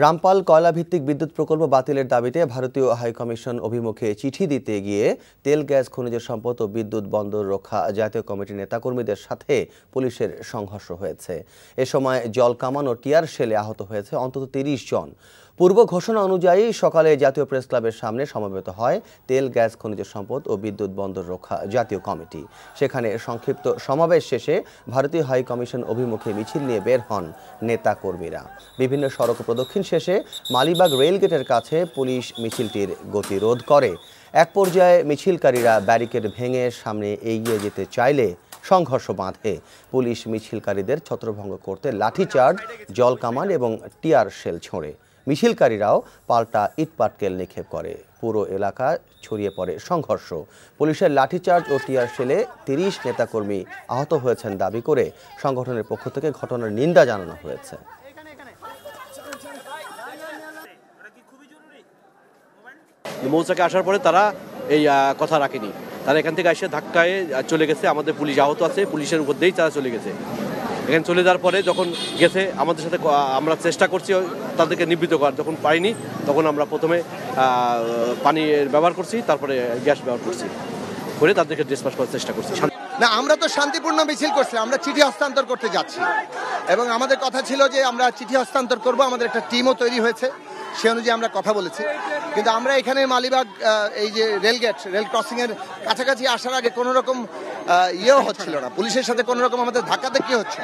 রামপাল কয়লাভিত্তিক বিদ্যুৎ প্রকল্প বাতিলের দাবিতে ভারতীয় হাইকমিশন অভিমুখে চিঠি দিতে গিয়ে তেল গ্যাস খনিজ সম্পদ ও বিদ্যুৎ বন্দর রক্ষা জাতীয় কমিটির নেতাকর্মীদের সাথে পুলিশের সংঘর্ষ হয়েছে। এ সময় জলকামান ও টিয়ার শেলে আহত হয়েছে অন্তত ৩০ জন। পূর্ব ঘোষণা অনুযায়ী সকালে জাতীয় প্রেস ক্লাবের সামনে সমবেত হয় তেল গ্যাস খনিজ সম্পদ ও বিদ্যুৎ বন্দর রক্ষা জাতীয় কমিটি। সেখানে সংক্ষিপ্ত সমাবেশ শেষে ভারতীয় হাইকমিশন অভিমুখে মিছিল নিয়ে বের হন নেতাকর্মীরা। বিভিন্ন সড়ক প্রদক্ষিণ শেষে মালিবাগ রেলগেটের কাছে পুলিশ মিছিলটির গতিরোধ করে। এক পর্যায়ে মিছিলকারীরা ব্যারিকেড ভেঙে সামনে এগিয়ে যেতে চাইলে সংঘর্ষ বাঁধে। পুলিশ মিছিলকারীদের ছত্রভঙ্গ করতে লাঠিচার্জ, জলকামান এবং টিয়ার শেল ছোড়ে। মিছিলকারীরাও পাল্টা ইটপাটকেল নিক্ষেপ করে। পুরো এলাকা ছড়িয়ে পড়ে সংঘর্ষ। পুলিশের লাঠিচার্জ ও টিয়ার শেলে ৩০ নেতাকর্মী আহত হয়েছেন দাবি করে সংগঠনের পক্ষ থেকে ঘটনার নিন্দা জানানো হয়েছে। মৌচাকে আসার পরে তারা এই কথা রাখেনি, তারা এখান থেকে এসে ধাক্কায় চলে গেছে। আমাদের পুলিশ আহত আছে, পুলিশের উপর দিয়েই তারা চলে গেছে। এখানে চলে যাওয়ার পরে যখন গেছে আমাদের সাথে আমরা চেষ্টা করছি তাদেরকে নিবৃত্ত করার, যখন পাইনি তখন আমরা প্রথমে পানির ব্যবহার করছি, তারপরে গ্যাস ব্যবহার করছি, করে তাদেরকে ডিসপাস করার চেষ্টা করছি। না, আমরা তো শান্তিপূর্ণ মিছিল করছি, আমরা চিঠি হস্তান্তর করতে যাচ্ছি এবং আমাদের কথা ছিল যে আমরা চিঠি হস্তান্তর করব। আমাদের একটা টিমও তৈরি হয়েছে, সে অনুযায়ী আমরা কথা বলেছি। কিন্তু আমরা এখানে মালিবাগ এই যে রেলগেট, রেল ক্রসিং এর কাছাকাছি আসার আগে কোনো রকম ইয়েও হচ্ছিল না, পুলিশের সাথে কোনো রকম আমাদের ধাক্কাধাক্কি হচ্ছে।